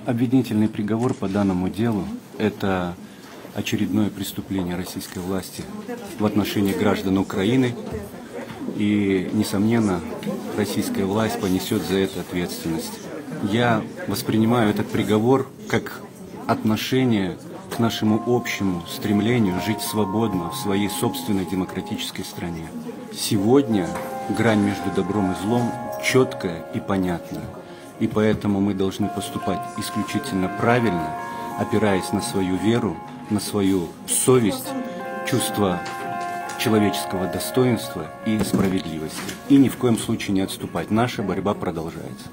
Обвинительный приговор по данному делу – это очередное преступление российской власти в отношении граждан Украины. И, несомненно, российская власть понесет за это ответственность. Я воспринимаю этот приговор как отношение к нашему общему стремлению жить свободно в своей собственной демократической стране. Сегодня грань между добром и злом четкая и понятная. И поэтому мы должны поступать исключительно правильно, опираясь на свою веру, на свою совесть, чувство человеческого достоинства и справедливости. И ни в коем случае не отступать. Наша борьба продолжается.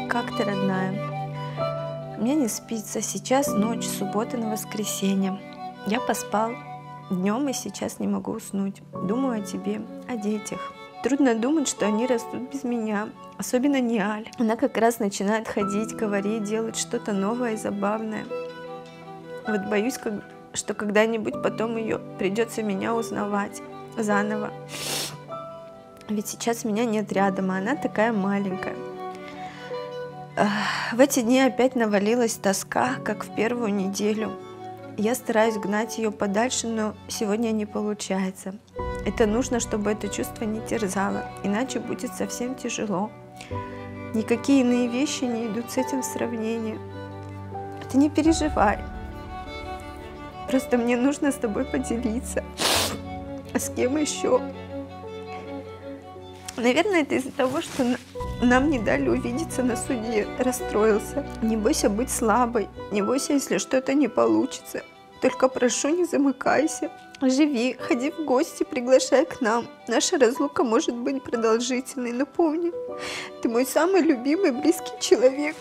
Как ты, родная? Мне не спится. Сейчас ночь, суббота на воскресенье. Я поспал днем и сейчас не могу уснуть. Думаю о тебе, о детях. Трудно думать, что они растут без меня. Особенно Ниаль. Она как раз начинает ходить, говорить, делать что-то новое и забавное. Вот боюсь, что когда-нибудь потом ее придется меня узнавать заново. Ведь сейчас меня нет рядом, а она такая маленькая. В эти дни опять навалилась тоска, как в первую неделю. Я стараюсь гнать ее подальше, но сегодня не получается. Это нужно, чтобы это чувство не терзало, иначе будет совсем тяжело. Никакие иные вещи не идут с этим в сравнение. Ты не переживай. Просто мне нужно с тобой поделиться. А с кем еще? Наверное, это из-за того, что нам не дали увидеться на суде. Расстроился. Не бойся быть слабой. Не бойся, если что-то не получится. Только прошу, не замыкайся. Живи, ходи в гости, приглашай к нам. Наша разлука может быть продолжительной, но помни, ты мой самый любимый, близкий человек.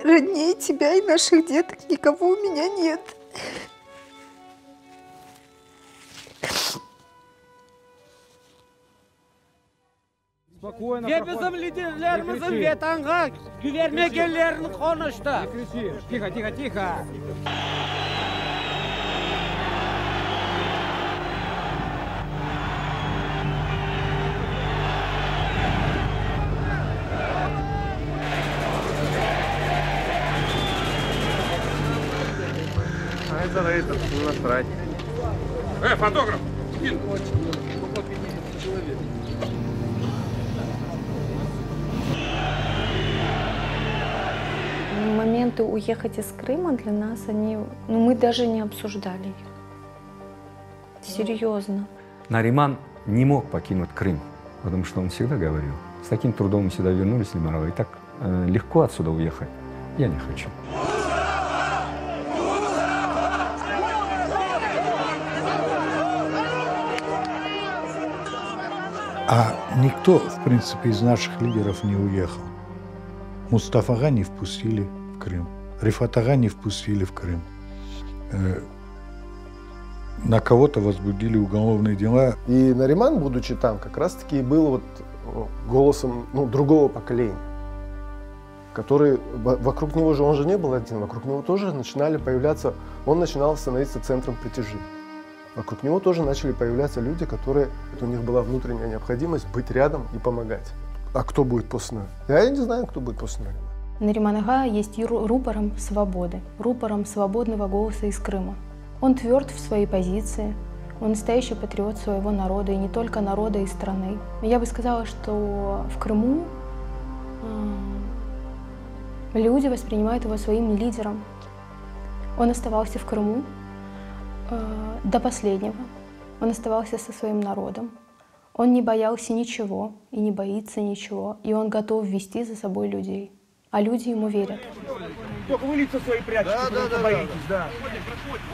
Роднее тебя и наших деток никого у меня нет. Bizim liderlerimizin vatanga güvermegenlerini konuştu. Тихо, тихо, тихо. А это этот, насрать. Фотограф! Моменты уехать из Крыма для нас, мы даже не обсуждали их. Серьезно. Нариман не мог покинуть Крым, потому что он всегда говорил, с таким трудом мы сюда вернулись, Лимарова, и так легко отсюда уехать я не хочу. А никто, в принципе, из наших лидеров не уехал. Мустафага не впустили в Крым, Рифатага не впустили в Крым. На кого-то возбудили уголовные дела. И Нариман, будучи там, как раз-таки был вот голосом другого поколения, который вокруг него же, он же не был один, вокруг него тоже начинали появляться, он начинал становиться центром притяжения. Вокруг него тоже начали появляться люди, у них была внутренняя необходимость быть рядом и помогать. А кто будет после нас? Я не знаю, кто будет после Наримана. Нариман Ага есть рупором свободы, рупором свободного голоса из Крыма. Он тверд в своей позиции, он настоящий патриот своего народа, и не только народа и страны. Я бы сказала, что в Крыму люди воспринимают его своим лидером. Он оставался в Крыму до последнего. Он оставался со своим народом. Он не боялся ничего и не боится ничего, и он готов вести за собой людей. а люди ему верят. Только вы лица свои прячете, потому что боитесь, да.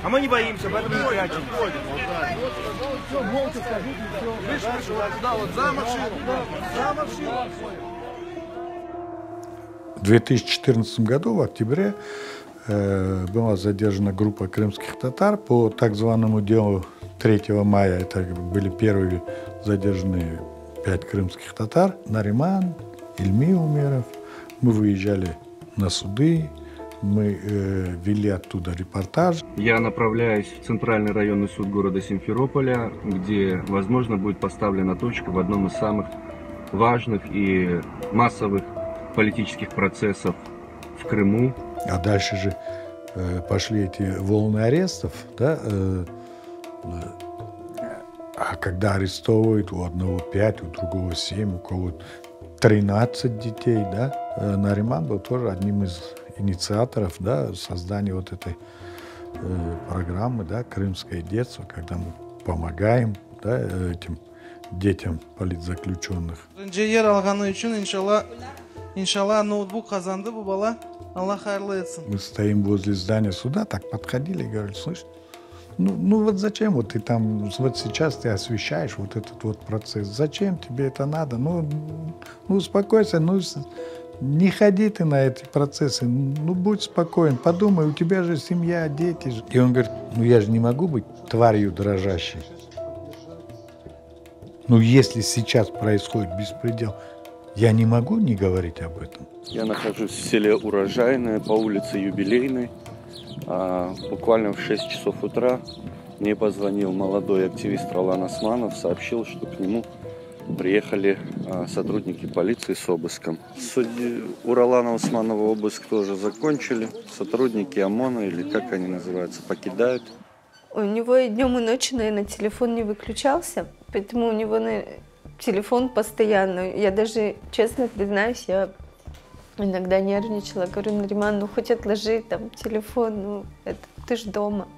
А мы не боимся, поэтому не прячем. Все, молча скажите, все. Выше, да, вот за машину, за машину. В 2014 году, в октябре, была задержана группа крымских татар по так званому делу 3 мая. Это были первые задержанные 5 крымских татар. Нариман, Ильми Умеров. Мы выезжали на суды, мы вели оттуда репортаж. Я направляюсь в Центральный районный суд города Симферополя, где, возможно, будет поставлена точка в одном из самых важных и массовых политических процессов в Крыму. А дальше же пошли эти волны арестов, да? А когда арестовывают, у одного 5, у другого 7, у кого-то 13 детей, да? Нариман был тоже одним из инициаторов, да, создания вот этой программы, да, «Крымское детство», когда мы помогаем, да, этим детям политзаключенных. Иншалла, ноутбук казанды bu bala. Allah hayırlı etsin. Мы стоим возле здания суда, так подходили и говорили: слышь, ну вот зачем вот ты там, вот сейчас ты освещаешь вот этот вот процесс, зачем тебе это надо? Ну успокойся, ну не ходи ты на эти процессы, ну будь спокоен, подумай, у тебя же семья, дети. И он говорит: ну я же не могу быть тварью дрожащей. Ну если сейчас происходит беспредел, я не могу не говорить об этом. Я нахожусь в селе Урожайное, по улице Юбилейной. Буквально в 6 часов утра мне позвонил молодой активист Ролан Османов, сообщил, что к нему приехали сотрудники полиции с обыском. У Ролана Османова обыск тоже закончили. Сотрудники ОМОНа, или как они называются, покидают. У него и днем, и ночью, наверное, телефон не выключался, поэтому у него телефон постоянно. Я даже, честно признаюсь, я иногда нервничала. Говорю: Нариман, ну хоть отложи там телефон, ну ты ж дома.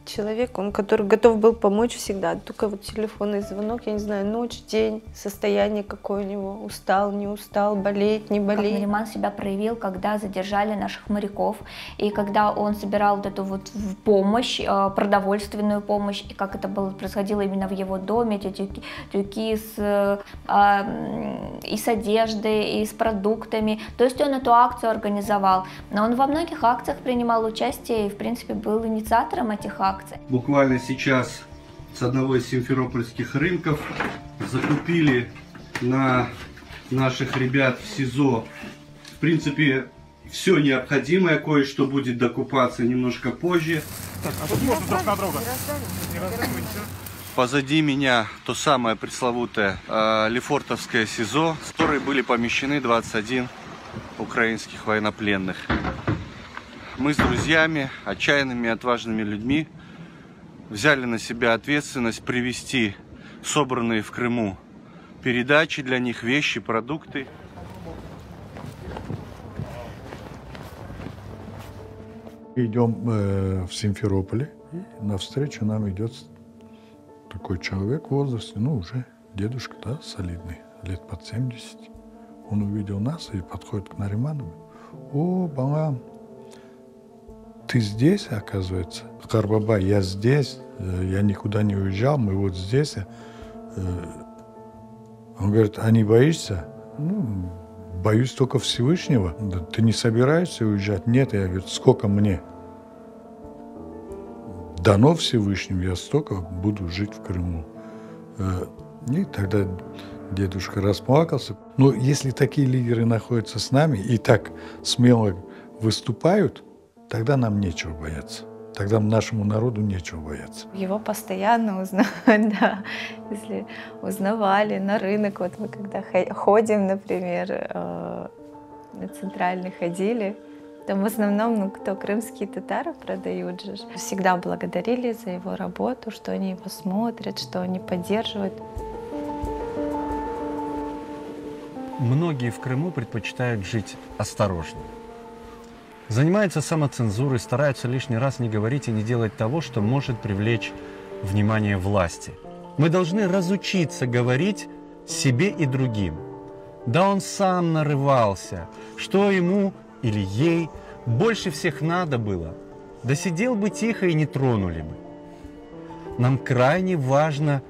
Человек, он, который готов был помочь всегда, только вот телефонный звонок, я не знаю, ночь, день, состояние какое у него, устал, не устал, болеть, не болеть. Как Нариман себя проявил, когда задержали наших моряков, и когда он собирал вот эту вот помощь, продовольственную помощь, и как это происходило именно в его доме, эти тюки и с одеждой, и с продуктами. То есть он эту акцию организовал. Но он во многих акциях принимал участие и, в принципе, был инициатором этих акций. Буквально сейчас с одного из симферопольских рынков закупили на наших ребят в СИЗО, в принципе, все необходимое, кое-что будет докупаться немножко позже. Позади меня то самое пресловутое Лефортовское СИЗО, в которое были помещены 21 украинских военнопленных. Мы с друзьями, отчаянными и отважными людьми, взяли на себя ответственность привезти собранные в Крыму передачи для них, вещи, продукты. Идем в Симферополе, и навстречу нам идет такой человек в возрасте, ну уже дедушка, да, солидный, лет под 70. Он увидел нас и подходит к Нариману: о, балам, ты здесь, оказывается? Карбаба, я здесь, я никуда не уезжал, мы вот здесь. Он говорит: а не боишься? Ну, боюсь только Всевышнего. Да, ты не собираешься уезжать? Нет. Я говорю: сколько мне дано Всевышним, я столько буду жить в Крыму. И тогда дедушка расплакался. Но если такие лидеры находятся с нами и так смело выступают, тогда нам нечего бояться. Тогда нашему народу нечего бояться. Его постоянно узнавали, да. Если узнавали на рынок, вот мы когда ходим, например, на центральный ходили, там в основном, ну, кто крымские татары продают же, всегда благодарили за его работу, что они его смотрят, что они поддерживают. Многие в Крыму предпочитают жить осторожно. Занимаются самоцензурой, стараются лишний раз не говорить и не делать того, что может привлечь внимание власти. Мы должны разучиться говорить себе и другим: Да он сам нарывался, что ему или ей больше всех надо было. Да сидел бы тихо и не тронули бы. Нам крайне важно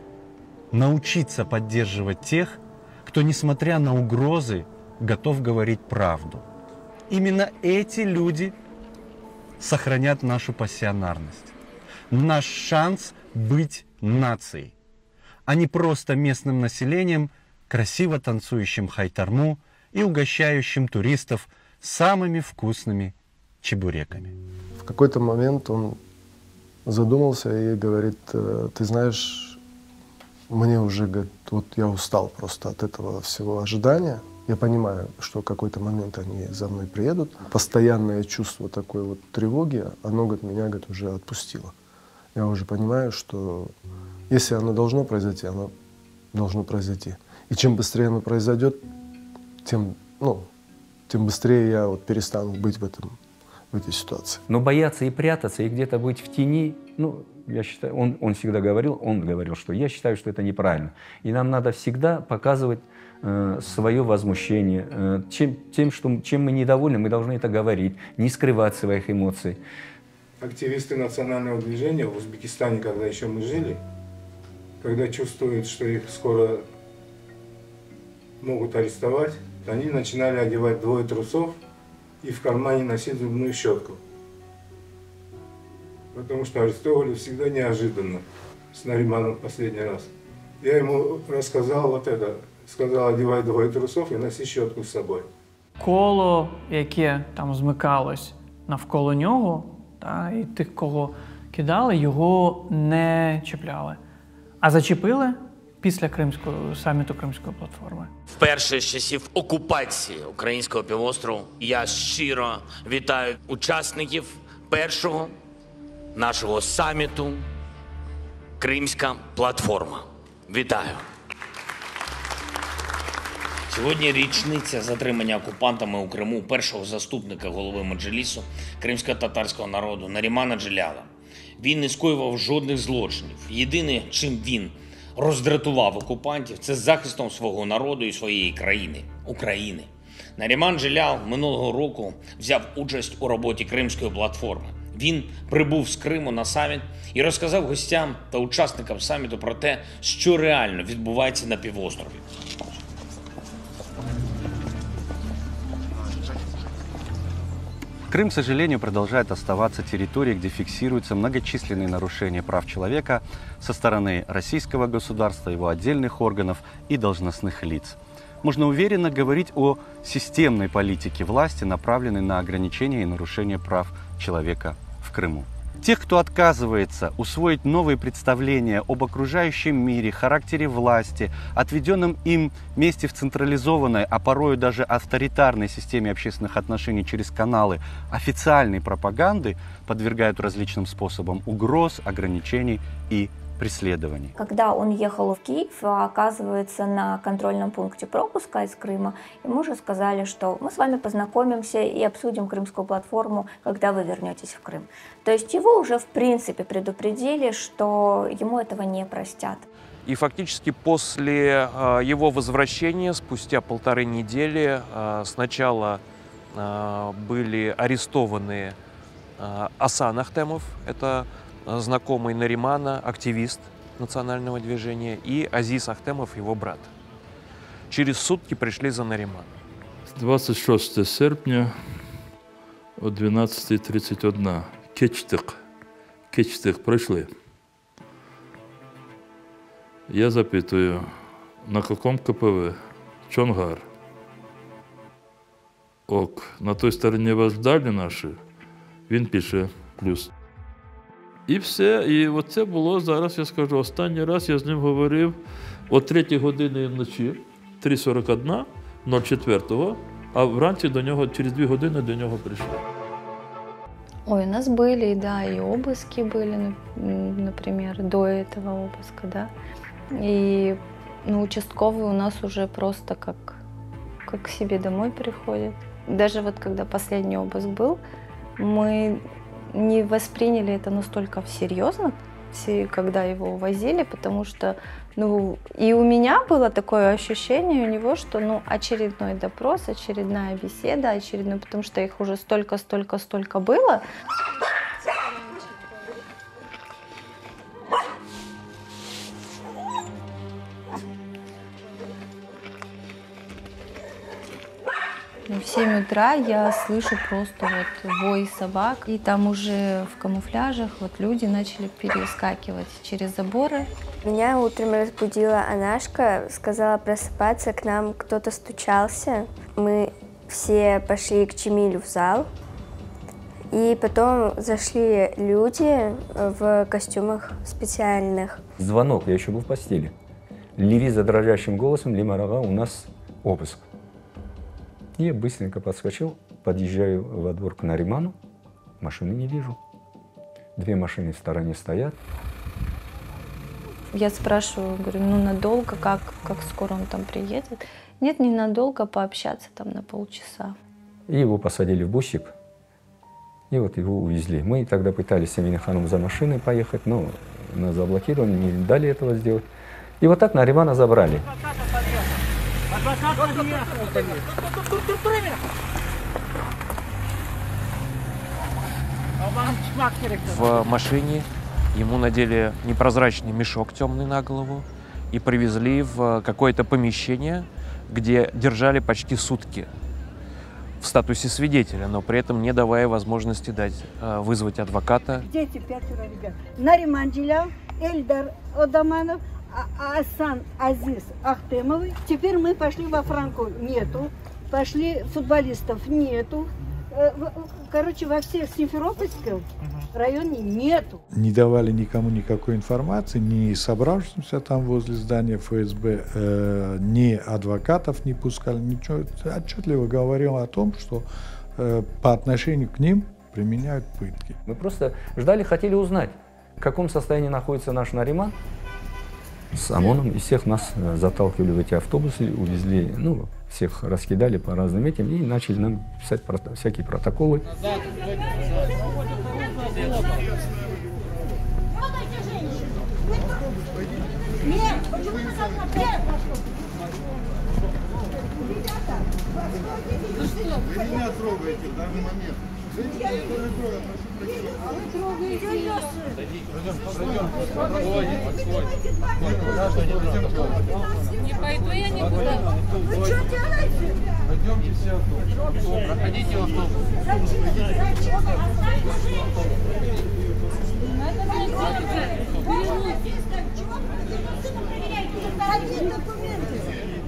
научиться поддерживать тех, кто, несмотря на угрозы, готов говорить правду. Именно эти люди сохранят нашу пассионарность, наш шанс быть нацией, а не просто местным населением, красиво танцующим хайтарму и угощающим туристов самыми вкусными чебуреками. В какой-то момент он задумался и говорит: ты знаешь, мне уже, говорит, вот я устал просто от этого всего ожидания. Я понимаю, что в какой-то момент они за мной приедут. Постоянное чувство такой вот тревоги, оно, говорит, меня, говорит, уже отпустило. Я уже понимаю, что если оно должно произойти, оно должно произойти. И чем быстрее оно произойдет, тем быстрее я вот перестану быть в этой ситуации. Но бояться и прятаться, и где-то быть в тени, я считаю, он всегда говорил, что я считаю, что это неправильно. И нам надо всегда показывать свое возмущение. Чем мы недовольны, мы должны это говорить, не скрывать своих эмоций. Активисты национального движения в Узбекистане, когда еще мы жили, когда чувствуют, что их скоро могут арестовать, они начинали одевать двое трусов и в кармане носить зубную щетку. Потому что арестовывали всегда неожиданно. С Нариманом в последний раз. Я ему рассказал вот это. Сказал, одевай двоє трусов і носи щотку з собою. Коло, яке там змикалось навколо нього, і тих, кого кидали, його не чіпляли. А зачепили після саміту Кримської платформи. Вперше з часів окупації українського півострову я щиро вітаю учасників першого нашого саміту Кримська платформа. Вітаю! Сьогодні річниця затримання окупантами у Криму першого заступника голови Меджлісу кримсько-татарського народу Нарімана Джеляла. Він не скоював жодних злочинів. Єдине, чим він роздратував окупантів, це захистом свого народу і своєї країни – України. Наріман Джелял минулого року взяв участь у роботі Кримської платформи. Він прибув з Криму на саміт і розказав гостям та учасникам саміту про те, що реально відбувається на півострові. Крым, к сожалению, продолжает оставаться территорией, где фиксируются многочисленные нарушения прав человека со стороны российского государства, его отдельных органов и должностных лиц. Можно уверенно говорить о системной политике власти, направленной на ограничение и нарушение прав человека в Крыму. Тех, кто отказывается усвоить новые представления об окружающем мире, характере власти, отведенном им месте в централизованной, а порою даже авторитарной системе общественных отношений через каналы официальной пропаганды, подвергают различным способам угроз, ограничений и преследований. Когда он ехал в Киев, оказывается, на контрольном пункте пропуска из Крыма, ему же сказали, что мы с вами познакомимся и обсудим Крымскую платформу, когда вы вернетесь в Крым. То есть его уже в принципе предупредили, что ему этого не простят. И фактически после его возвращения, спустя 1,5 недели, сначала были арестованы Асан Ахтемов, это знакомый Наримана, активист национального движения, и Азиз Ахтемов, его брат. Через сутки пришли за Нариманом. 26 серпня о 12:31. Кечтик пройшли. Я запитую, на каком КПВ? Чонгар. Ок, на той стороні вас ждали наші? Він пише плюс. І все, і оце було, зараз я скажу, останній раз я з ним говорив о 3 годині вночі, 3:41, 04-го, а вранці до нього, через 2 години до нього прийшли. Ой, у нас были, да, и обыски были, например, до этого обыска, да. И участковый у нас уже просто как к себе домой приходит. Даже вот когда последний обыск был, мы не восприняли это настолько всерьезно, когда его увозили, потому что Ну, и у меня было такое ощущение у него, что, ну, очередной допрос, очередная беседа, очередной, потому что их уже столько было. В 7 утра я слышу просто вот вой собак, и там уже в камуфляжах вот люди начали перескакивать через заборы. Меня утром разбудила Анашка, сказала просыпаться, к нам кто-то стучался. Мы все пошли к Чемилю в зал, и потом зашли люди в костюмах специальных. Звонок, я еще был в постели. Левиза дрожащим голосом: Лимарага, у нас обыск. Я быстренько подскочил, подъезжаю во двор к Нариману, машины не вижу. 2 машины в стороне стоят. Я спрашиваю, говорю, ну надолго, как скоро он там приедет? Нет, ненадолго, пообщаться там на полчаса. И его посадили в бусик, и вот его увезли. Мы тогда пытались с Аминой Ханом за машиной поехать, но нас заблокировали, не дали этого сделать. И вот так Наримана забрали. В машине ему надели непрозрачный мешок темный на голову и привезли в какое-то помещение, где держали почти сутки в статусе свидетеля, но при этом не давая возможности вызвать адвоката. Дети 5 ребят. Нариман Джилял, Эльдар Одаманов, Асан Азиз Ахтемовый. Теперь мы пошли во Франку, нету. Пошли футболистов, нету. Короче, во всех Симферопольском районе нету. Не давали никому никакой информации, ни собравшимся там возле здания ФСБ, ни адвокатов не пускали, ничего. Отчетливо говорил о том, что по отношению к ним применяют пытки. Мы просто ждали, хотели узнать, в каком состоянии находится наш Нариман. С ОМОНом, и всех нас заталкивали в эти автобусы, увезли, ну, всех раскидали по разным этим и начали нам писать всякие протоколы. Вы меня трогаете в данный момент. Не пойду я никуда. Вы что делаете? Пойдемте все автобус. Проходите в автобус.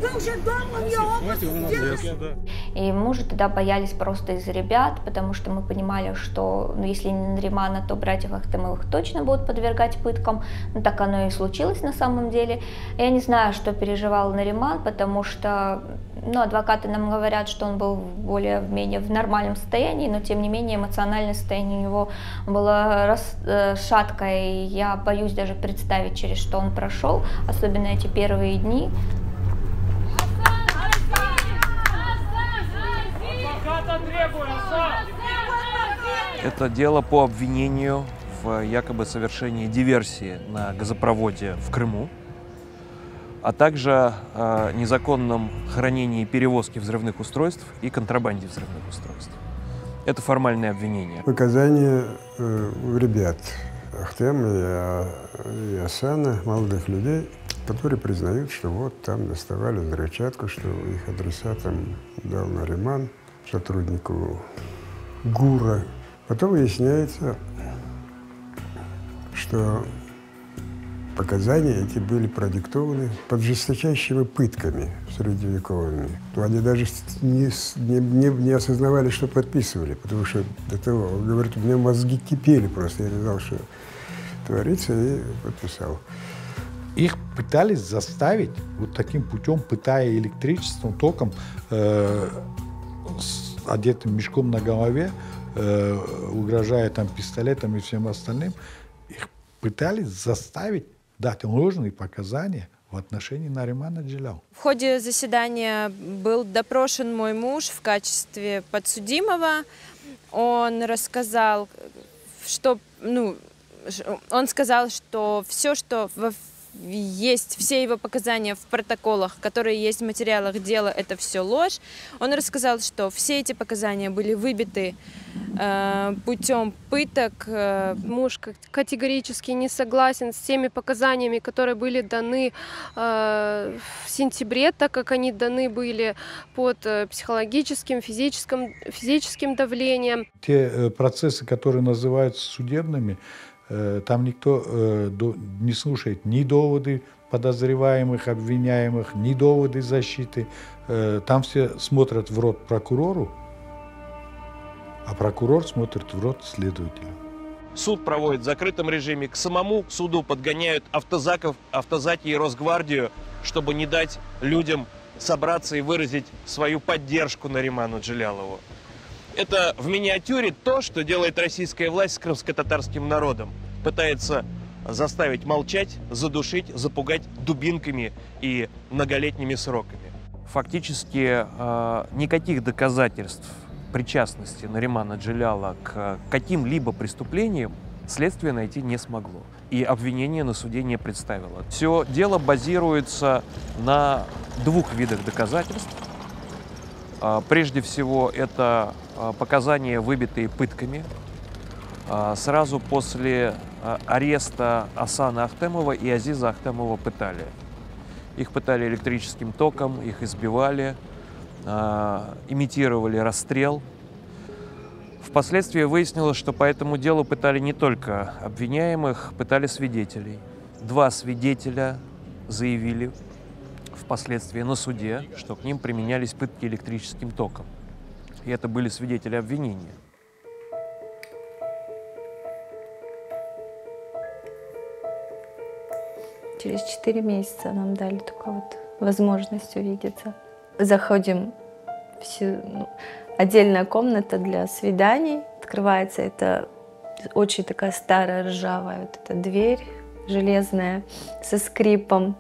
Вы уже дома, мне обыск сделали. И мы уже тогда боялись просто из-за ребят, потому что мы понимали, что ну, если не Наримана, то братьев Ахтемовых точно будут подвергать пыткам. Ну, так оно и случилось на самом деле. Я не знаю, что переживал Нариман, потому что ну, адвокаты нам говорят, что он был более-менее в нормальном состоянии, но тем не менее эмоциональное состояние у него было шаткое, и я боюсь даже представить, через что он прошел, особенно эти первые дни. Это дело по обвинению в якобы совершении диверсии на газопроводе в Крыму, а также незаконном хранении и перевозке взрывных устройств и контрабанде взрывных устройств. Это формальное обвинение. Показания ребят Ахтема и Асана, молодых людей, которые признают, что вот там доставали взрывчатку, что их адресатом дал Нариман, сотруднику ГУРа. Потом выясняется, что показания эти были продиктованы под жесточайшими пытками средневековыми. Они даже не осознавали, что подписывали, потому что до того, он говорит, у меня мозги кипели просто, я не знал, что творится, и подписал. Их пытались заставить вот таким путем, пытая электричеством, током, с одетым мешком на голове, угрожая там пистолетом и всем остальным, их пытались заставить дать ложные показания в отношении Наримана Джиляла. В ходе заседания был допрошен мой муж в качестве подсудимого. Он рассказал, что, он сказал, что все, что есть все его показания в протоколах, которые есть в материалах дела, это все ложь. Он рассказал, что все эти показания были выбиты путем пыток. Муж категорически не согласен с теми показаниями, которые были даны в сентябре, так как они даны были под психологическим, физическим давлением. Те процессы, которые называются судебными, там никто не слушает ни доводы подозреваемых, обвиняемых, ни доводы защиты. Там все смотрят в рот прокурору, а прокурор смотрит в рот следователю. Суд проводит в закрытом режиме. К самому суду подгоняют автозаки и Росгвардию, чтобы не дать людям собраться и выразить свою поддержку Нариману Джилялову. Это в миниатюре то, что делает российская власть с крымско-татарским народом. Пытается заставить молчать, задушить, запугать дубинками и многолетними сроками. Фактически никаких доказательств причастности Наримана Джилялова к каким-либо преступлениям следствие найти не смогло. И обвинение на суде не представило. Все дело базируется на двух видах доказательств. Прежде всего, это показания, выбитые пытками. Сразу после ареста Асана Ахтемова и Азиза Ахтемова пытали. Их пытали электрическим током, их избивали, имитировали расстрел. Впоследствии выяснилось, что по этому делу пытали не только обвиняемых, пытали свидетелей. 2 свидетеля заявили впоследствии на суде, что к ним применялись пытки электрическим током. И это были свидетели обвинения. Через 4 месяца нам дали только вот возможность увидеться. Заходим в отдельная комната для свиданий. Открывается это очень такая старая ржавая вот эта дверь железная со скрипом.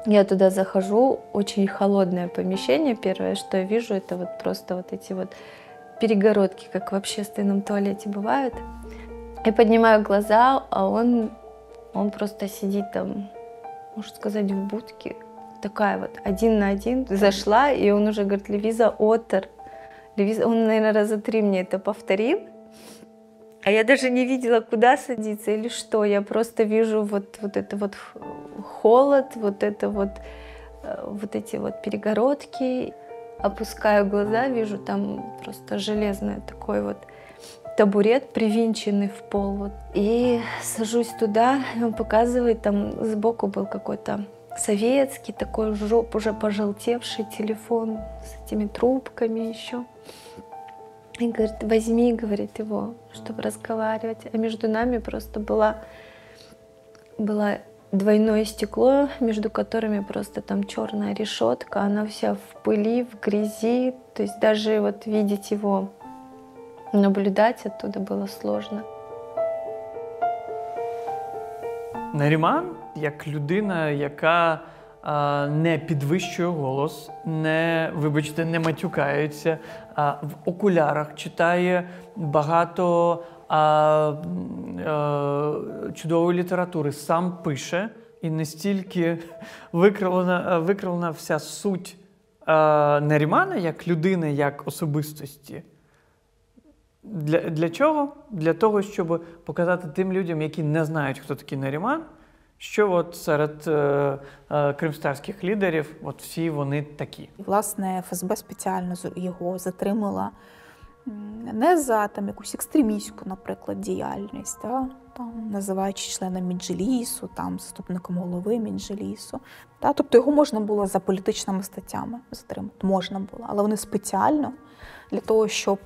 Я туда захожу, очень холодное помещение. Первое, что я вижу, это вот просто вот эти вот перегородки, как в общественном туалете бывают. Я поднимаю глаза, а он просто сидит там, можно сказать, в будке. Такая вот, 1 на 1. Зашла, и он уже говорит: Левиза Отер. Он, наверное, раза 3 мне это повторил. А я даже не видела, куда садиться или что. Я просто вижу вот это вот холод, вот эти вот перегородки. Опускаю глаза, вижу там просто железный такой вот табурет, привинченный в пол. Вот. И сажусь туда, и он показывает, там сбоку был какой-то советский, такой уже пожелтевший телефон с этими трубками еще. И говорит: возьми, говорит, его, чтобы разговаривать. А между нами просто было двойное стекло, между которыми просто там черная решетка, она вся в пыли, в грязи. То есть даже вот видеть его, наблюдать оттуда было сложно. Наріман, як людина, яка не підвищує голос, не матюкається, в окулярах читає багато чудової літератури, сам пише, і настільки викривлена вся суть Нарімана як людини, як особистості. Для чого? Для того, щоб показати тим людям, які не знають, хто такий Наріман, що от серед кримстарських лідерів от всі вони такі. Власне, ФСБ спеціально його затримала не за там якусь екстремістську, наприклад, діяльність, там, називаючи членом Меджлісу, там, заступником голови Меджлісу. Тобто його можна було за політичними статтями затримати, можна було, але вони спеціально для того, щоб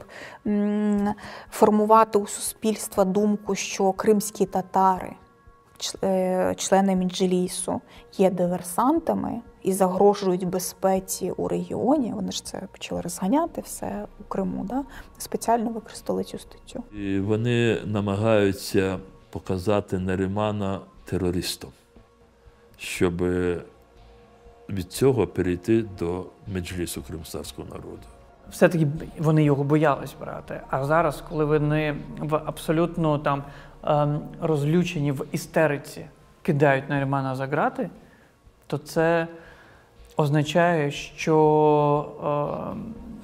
формувати у суспільства думку, що кримські татари, члени Меджлісу, є диверсантами і загрожують безпеці у регіоні. Вони ж це почали розганяти все у Криму, спеціально використали цю статтю. І вони намагаються показати Нарімана терористом, щоб від цього перейти до Меджлісу кримстарського народу. Все-таки вони його боялись брати. А зараз, коли вони в абсолютно там розлючені в істериці, кидають Нарімана за грати, то це означає, що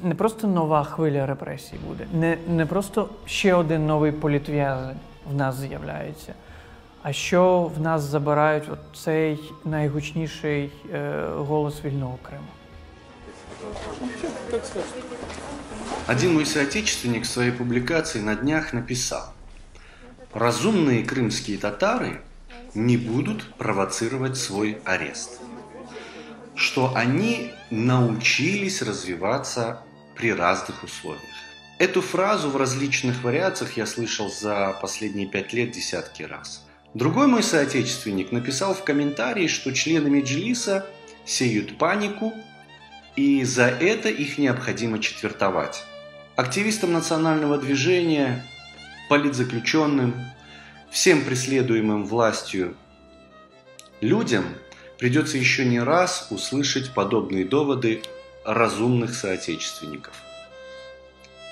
не просто нова хвиля репресій буде, не просто ще один новий політв'язень в нас з'являється, а що в нас забирають цей найгучніший голос вільного Криму. Один мой соотечественник в своей публикации на днях написал: «Разумные крымские татары не будут провоцировать свой арест, что они научились развиваться при разных условиях». Эту фразу в различных вариациях я слышал за последние 5 лет десятки раз. Другой мой соотечественник написал в комментарии, что члены Меджлиса сеют панику, и за это их необходимо четвертовать. Активистам национального движения, политзаключенным, всем преследуемым властью людям придется еще не раз услышать подобные доводы разумных соотечественников.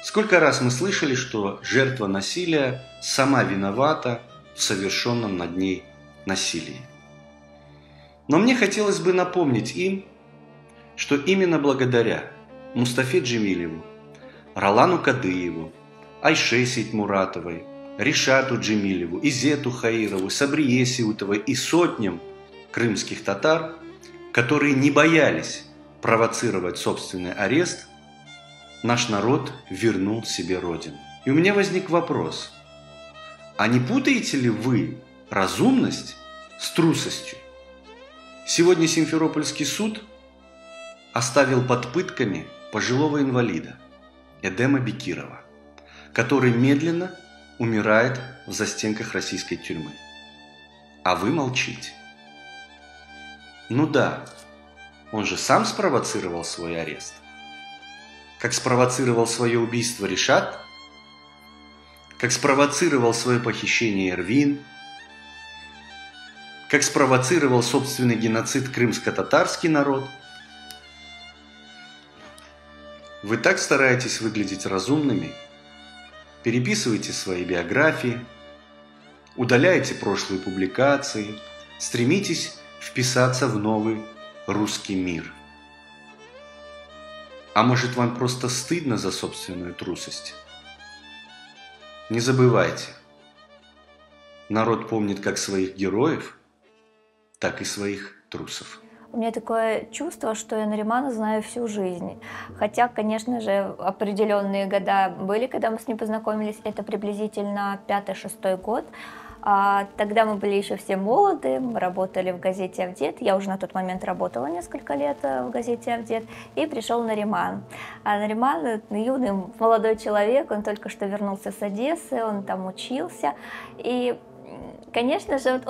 Сколько раз мы слышали, что жертва насилия сама виновата в совершенном над ней насилии. Но мне хотелось бы напомнить им, что именно благодаря Мустафе Джемилеву, Ролану Кадыеву, Айше Сейтмуратовой, Ришату Джемилеву, Изету Хаирову, Сабрие Сеутовой и сотням крымских татар, которые не боялись провоцировать собственный арест, наш народ вернул себе родину. И у меня возник вопрос: а не путаете ли вы разумность с трусостью? Сегодня Симферопольский суд оставил под пытками пожилого инвалида Эдема Бекирова, который медленно умирает в застенках российской тюрьмы. А вы молчите. Ну да, он же сам спровоцировал свой арест. Как спровоцировал свое убийство Ришат, как спровоцировал свое похищение Эрвин, как спровоцировал собственный геноцид крымско-татарский народ. Вы так стараетесь выглядеть разумными, переписываете свои биографии, удаляете прошлые публикации, стремитесь вписаться в новый русский мир. А может, вам просто стыдно за собственную трусость? Не забывайте, народ помнит как своих героев, так и своих трусов. У меня такое чувство, что я Наримана знаю всю жизнь. Хотя, конечно же, определенные года были, когда мы с ним познакомились. Это приблизительно 5-6 год. Тогда мы были еще все молоды, мы работали в газете «Авдет». Я уже на тот момент работала несколько лет в газете «Авдет». И пришел Нариман. А Нариман – юный молодой человек, он только что вернулся с Одессы, он там учился. И, конечно же,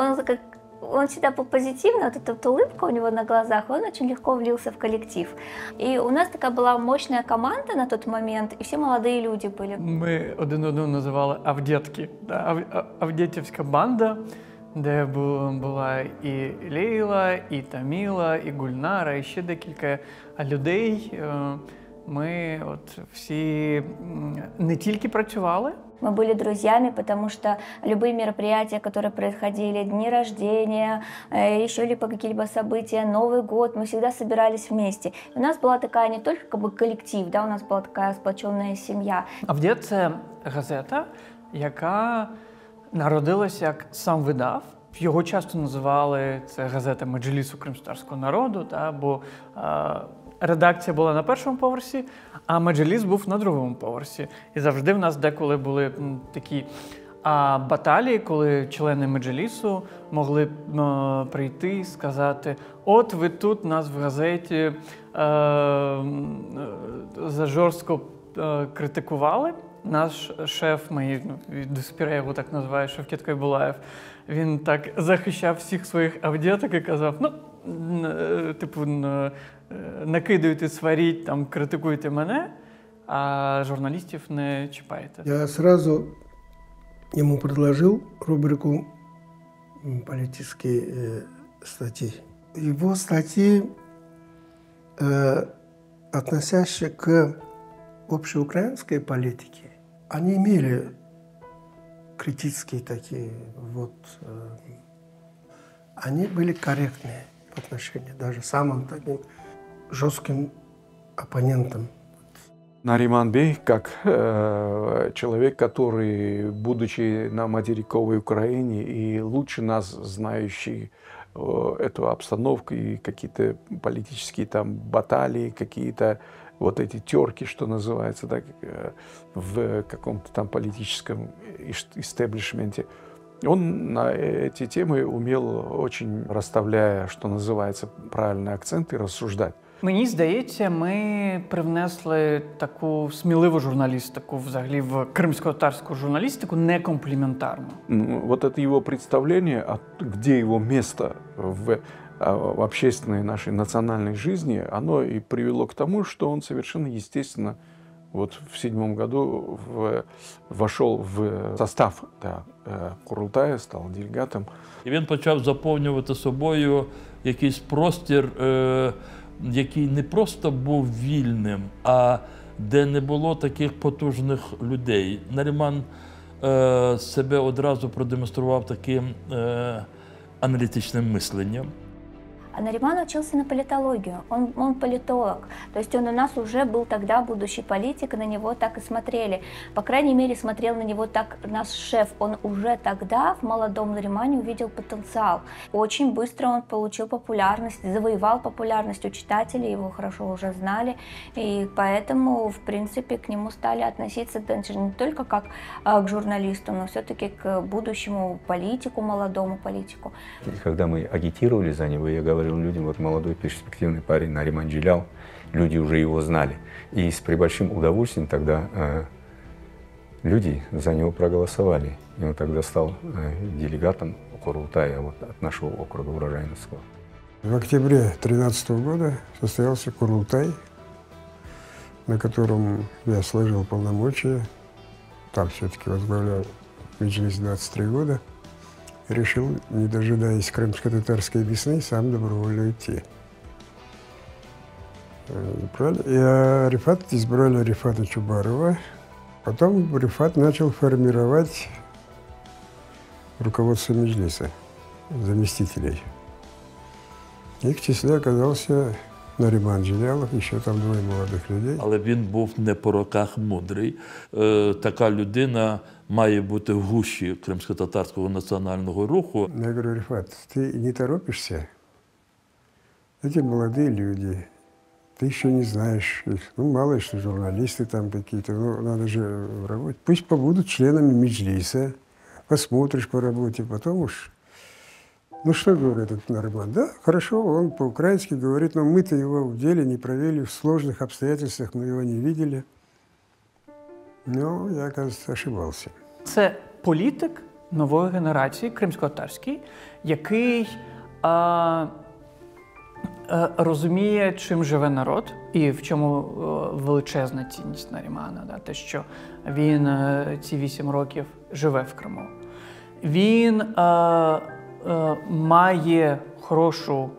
он всегда был позитивный, вот эта улыбка у него на глазах, он очень легко влился в коллектив. И у нас такая была мощная команда на тот момент, и все молодые люди были. Ми один одного називали «Авдетки». Авдєтівська банда, де була і Лейла, і Таміла, і Гульнара, і ще декілька людей. Ми всі не тільки працювали. Мы были друзьями, потому что любые мероприятия, которые происходили, дни рождения, еще либо какие-либо события, Новый год, мы всегда собирались вместе. У нас была такая не только как бы коллектив, да, у нас была такая сплоченная сім'я. «Авдєт» – це газета, яка народилася як сам видав. Його часто називали це газета Меджлісу кримськотатарського народу, бо редакція була на першому поверсі, а Меджліс був на другому поверсі. І завжди в нас деколи були такі баталії, коли члени Меджлісу могли прийти і сказати: от ви тут нас в газеті за жорстко критикували. Наш шеф, до сих пір я його так називаю, Шевкет Кайбулаєв, він так захищав всіх своїх авдєток і казав: накидуйте, сваріть, там, критикуйте мене, а журналистов не чіпаєте. Я сразу ему предложил рубрику «Политические статьи». Его статьи, относящиеся к общеукраинской политике, они имели критические такие они были корректные по отношению даже самым таким жестким оппонентам. Нариман Бей, как человек, который, будучи на материковой Украине и лучше нас знающий эту обстановку и какие-то политические там баталии, какие-то вот эти терки, что называется, так, в каком-то там политическом истеблишменте, он на эти темы умел очень, расставляя, що називається, правильні акценти, розсуждати. Мені здається, ми привнесли таку сміливу журналістику взагалі в кримсько-татарську журналістику, не компліментарну. Вот это его представление, где его место в общественной нашей национальной жизни, оно и привело к тому, что он совершенно естественно вот в 2007 году вошел в состав Курултая, стал делегатом. І він почав заповнювати собою якийсь простір, який не просто був вільним, а де не було таких потужних людей. Наріман себе одразу продемонстрував таким аналітичним мисленням. А Нариман учился на политологию, он политолог, то есть он у нас уже был тогда будущий политик, и на него так и смотрели. По крайней мере, смотрел на него так наш шеф. Он уже тогда в молодом Наримане увидел потенциал. Очень быстро он получил популярность, завоевал популярность у читателей, его хорошо уже знали, и поэтому, в принципе, к нему стали относиться даже не только как к журналисту, но все-таки к будущему политику, молодому политику. Когда мы агитировали за него, я говорил людям, вот молодой перспективный парень Нариман Джелял, люди уже его знали. И с прибольшим удовольствием тогда люди за него проголосовали. И он тогда стал делегатом Курултая вот, от нашего округа Урожайновского. В октябре 2013 года состоялся Курултай, на котором я сложил полномочия. Там все-таки возглавлял Меджлис 23 года. Решил, не дожидаясь крымско-татарской весны, сам добровольно уйти. И Арифат избрали Арифата Чубарова. Потом Арифат начал формировать руководство Меджлиса, заместителей. И в числе оказался Нариман Джелялов, ще там двоє молодих людей. Але він був не по роках мудрий. Така людина має бути в гущі кримсько-татарського національного руху. Я говорю, Рифат, ты не торопишься? Эти молодые люди, ты еще не знаешь их. Ну, мало ли, что журналисты там какие-то, ну, надо же работать. Пусть побудут членами Меджлиса, посмотришь по работе, потом уж... Ну, что говорит этот Нариман? Да, хорошо, он по-украински говорит, но мы-то его в деле не провели, в сложных обстоятельствах мы его не видели. Но я, оказывается, ошибался. Це політик нової генерації, кримсько-татарський, який розуміє, чим живе народ і в чому величезна цінність Нарімана. Да? Те, що він ці 8 років живе в Криму. Він має хорошу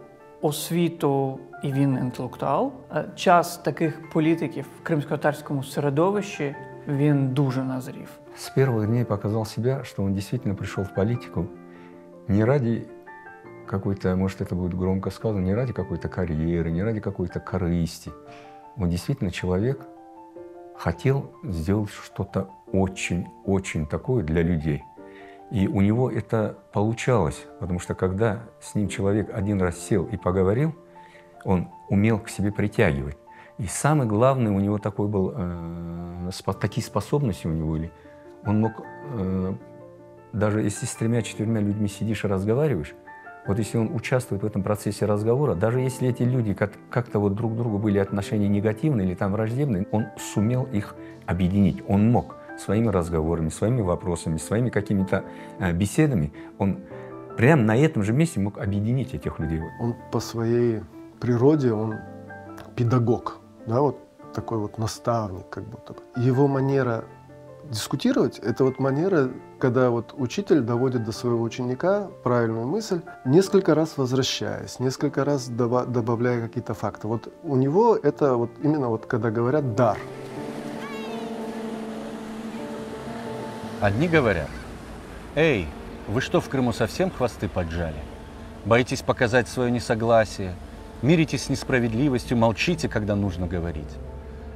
освіту, і він інтелектуал. Час таких політиків в кримсько-татарському середовищі, він дуже назрів. С первых дней показал себя, что он действительно пришел в политику не ради какой-то, может, это будет громко сказано, не ради какой-то карьеры, не ради какой-то корысти. Он действительно человек хотел сделать что-то очень-очень такое для людей. И у него это получалось, потому что когда с ним человек один раз сел и поговорил, он умел к себе притягивать. И самый главный у него такой был, такие способности у него были. Он мог, даже если с 3-4 людьми сидишь и разговариваешь, вот если он участвует в этом процессе разговора, даже если эти люди как-то вот друг к другу были отношения негативные или там враждебные, он сумел их объединить, он мог. Своими разговорами, своими вопросами, своими какими-то беседами, он прямо на этом же месте мог объединить этих людей. Он по своей природе, он педагог, да, вот такой вот наставник как будто бы. Его манера дискутировать, это вот манера, когда вот учитель доводит до своего ученика правильную мысль, несколько раз возвращаясь, несколько раз добавляя какие-то факты. Вот у него это вот именно вот когда говорят дар. Одни говорят: «Эй, вы что, в Крыму совсем хвосты поджали?» боитесь показать свое несогласие, миритесь с несправедливостью, молчите, когда нужно говорить.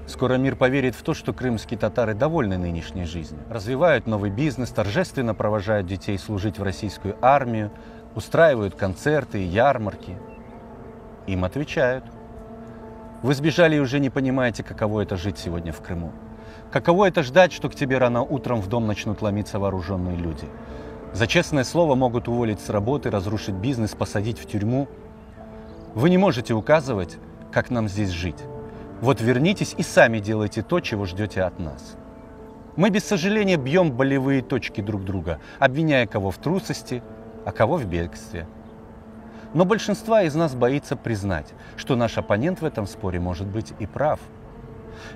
Скоро мир поверит в то, что крымские татары довольны нынешней жизнью, развивают новый бизнес, торжественно провожают детей служить в российскую армию, устраивают концерты и ярмарки. Им отвечают: вы сбежали и уже не понимаете, каково это жить сегодня в Крыму. Каково это ждать, что к тебе рано утром в дом начнут ломиться вооруженные люди. За честное слово могут уволить с работы, разрушить бизнес, посадить в тюрьму. Вы не можете указывать, как нам здесь жить. Вот вернитесь и сами делайте то, чего ждете от нас. Мы без сожаления бьем болевые точки друг друга, обвиняя кого в трусости, а кого в бегстве. Но большинство из нас боится признать, что наш оппонент в этом споре может быть и прав.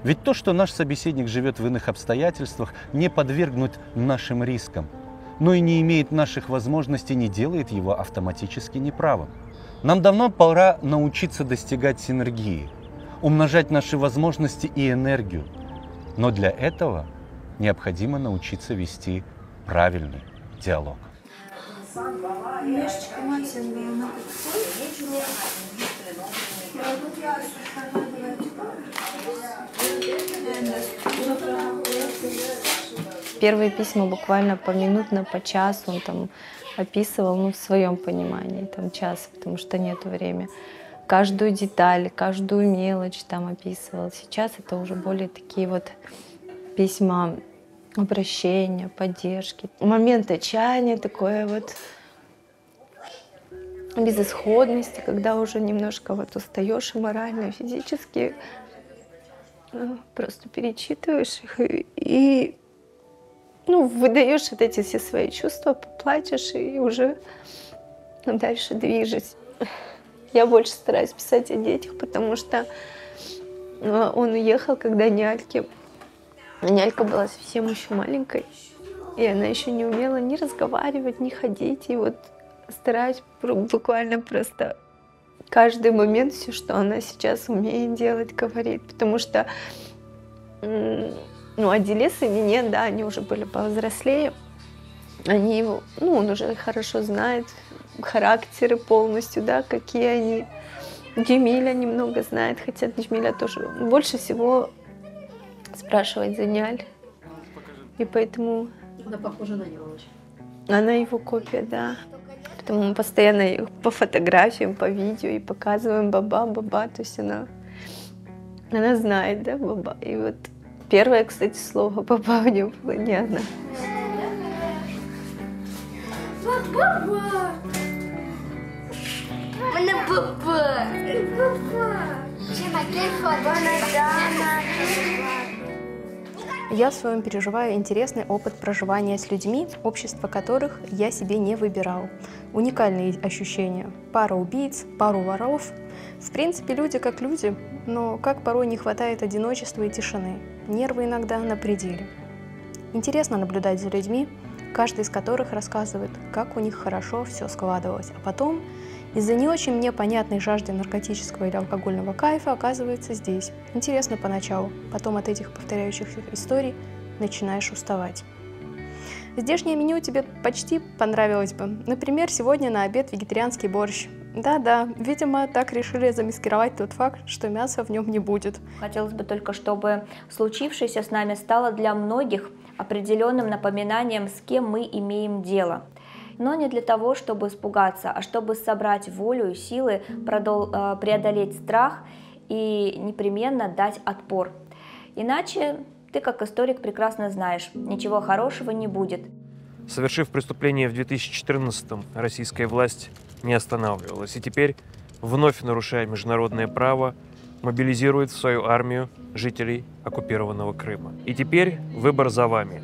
Ведь то, что наш собеседник живет в иных обстоятельствах, не подвергнуть нашим рискам, но и не имеет наших возможностей, не делает его автоматически неправым. Нам давно пора научиться достигать синергии, умножать наши возможности и энергию. Но для этого необходимо научиться вести правильный диалог. Первые письма буквально поминутно, по часу он там описывал, ну, в своем понимании, там час, потому что нет времени. Каждую деталь, каждую мелочь там описывал. Сейчас это уже более такие вот письма обращения, поддержки. Момент отчаяния, такое вот безысходности, когда уже немножко вот устаешь и морально, и физически, просто перечитываешь их и ну, выдаешь вот эти все свои чувства, плачешь и уже дальше движешь. Я больше стараюсь писать о детях, потому что он уехал, когда Нялька была совсем еще маленькой, и она еще не умела ни разговаривать, ни ходить, и вот стараюсь буквально просто каждый момент, все, что она сейчас умеет делать, говорит, потому что ну, Адиле с Эмине, да, они уже были повзрослее, они его, ну, он уже хорошо знает характеры полностью, да, какие они. Джемиля немного знает, хотя Джемиля тоже больше всего спрашивает за Няль, и поэтому... Она похожа на него очень. Она его копия, да. Поэтому мы постоянно по фотографиям, по видео и показываем баба, то есть она знает, да, баба. И вот первое, кстати, слово баба у нее было не она. Баба! Баба! Я в своем переживаю интересный опыт проживания с людьми, общество которых я себе не выбирал. Уникальные ощущения. Пара убийц, пару воров. В принципе, люди как люди, но как порой не хватает одиночества и тишины. Нервы иногда на пределе. Интересно наблюдать за людьми, каждый из которых рассказывает, как у них хорошо все складывалось, а потом из-за не очень мне понятной жажды наркотического или алкогольного кайфа оказывается здесь. Интересно поначалу, потом от этих повторяющихся историй начинаешь уставать. Здешнее меню тебе почти понравилось бы. Например, сегодня на обед вегетарианский борщ. Да-да, видимо, так решили замаскировать тот факт, что мяса в нем не будет. Хотелось бы только, чтобы случившееся с нами стало для многих определенным напоминанием, с кем мы имеем дело. Но не для того, чтобы испугаться, а чтобы собрать волю и силы, преодолеть страх и непременно дать отпор. Иначе ты, как историк, прекрасно знаешь, ничего хорошего не будет. Совершив преступление в 2014-м, российская власть не останавливалась. И теперь, вновь нарушая международное право, мобилизирует в свою армию жителей оккупированного Крыма. И теперь выбор за вами.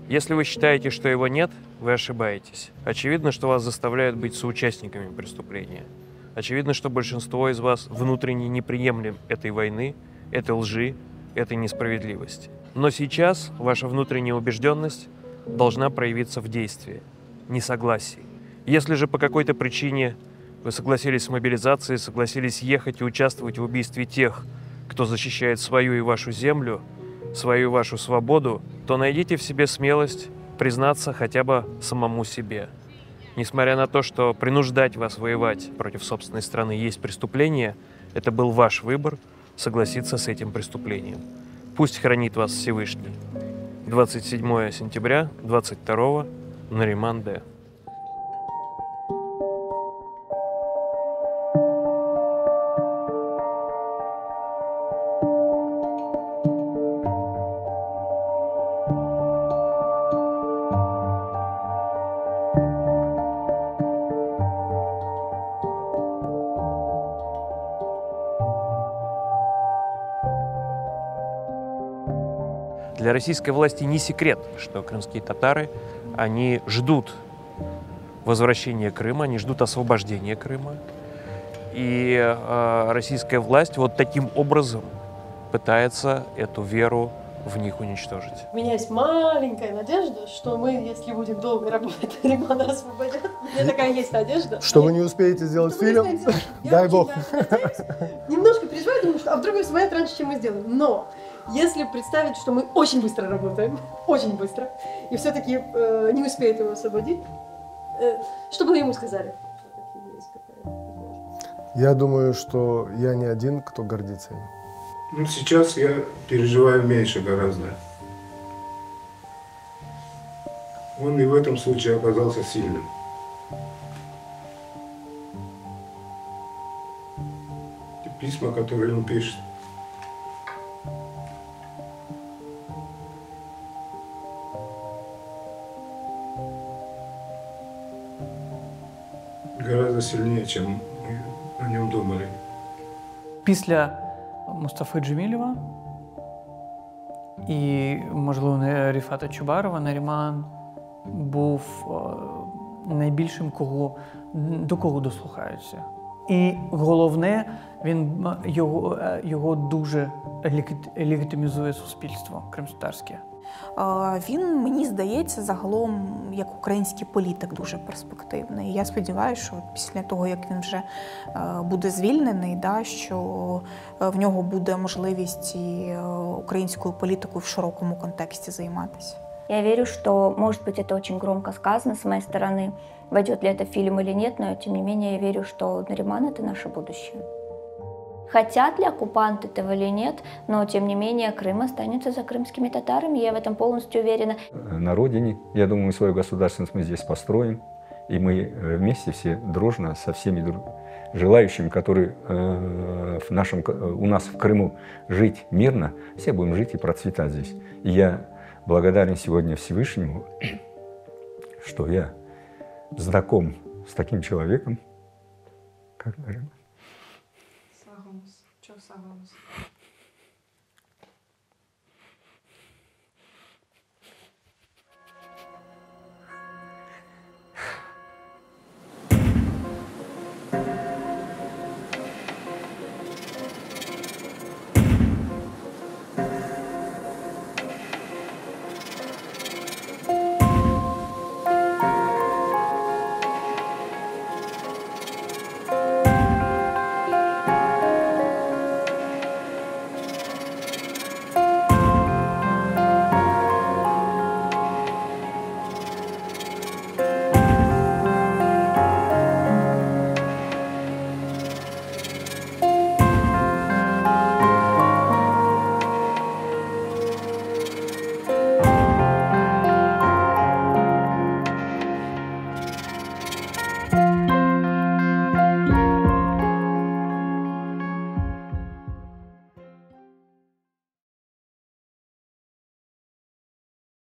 Если вы считаете, что его нет, вы ошибаетесь. Очевидно, что вас заставляют быть соучастниками преступления. Очевидно, что большинство из вас внутренне не приемлем этой войны, этой лжи, этой несправедливости. Но сейчас ваша внутренняя убежденность должна проявиться в действии, несогласии. Если же по какой-то причине вы согласились с мобилизацией, согласились ехать и участвовать в убийстве тех, кто защищает свою и вашу землю, свою и вашу свободу, то найдите в себе смелость признаться хотя бы самому себе. Несмотря на то, что принуждать вас воевать против собственной страны есть преступление, это был ваш выбор согласиться с этим преступлением. Пусть хранит вас Всевышний. 27 сентября 22-го, Нариман Д. Для российской власти не секрет, что крымские татары, они ждут возвращения Крыма, они ждут освобождения Крыма. И российская власть вот таким образом пытается эту веру в них уничтожить. У меня есть маленькая надежда, что мы, если будем долго работать, Наримана освободят. У меня такая есть надежда. Что вы не успеете сделать фильм? Дай бог. Немножко переживаю, думаю, что вдруг освободят раньше, чем мы сделаем. Но если представить, что мы очень быстро работаем, очень быстро, и все-таки не успеют его освободить, что бы вы ему сказали? Я думаю, что я не один, кто гордится им. Ну, сейчас я переживаю меньше гораздо. Он и в этом случае оказался сильным. И письма, которые он пишет. Гораздо сильнее, чем мы о нем думали. Після Мустафи Джемілєва і, можливо, Ріфата Чубарова, Наріман був найбільшим, до кого дослухаються. І головне, його дуже легітимізує суспільство кримськотатарське. Він, мені здається, загалом, як український політик, дуже перспективний. Я сподіваюся, що після того, як він вже буде звільнений, що в нього буде можливість і українською політикою в широкому контексті займатися. Я верю, что, может быть, это очень громко сказано с моей стороны, войдет ли это в фильм или нет, но, тем не менее, я верю, что Нариман – это наше будущее. Хотят ли оккупанты этого или нет, но, тем не менее, Крым останется за крымскими татарами, я в этом полностью уверена. На родине, я думаю, свою государственность мы здесь построим, и мы вместе все дружно со всеми желающими, которые у нас в Крыму жить мирно, все будем жить и процветать здесь. И я благодарен сегодня Всевышнему, что я знаком с таким человеком, как Нариман. Sağ olun. Çok sağ olun.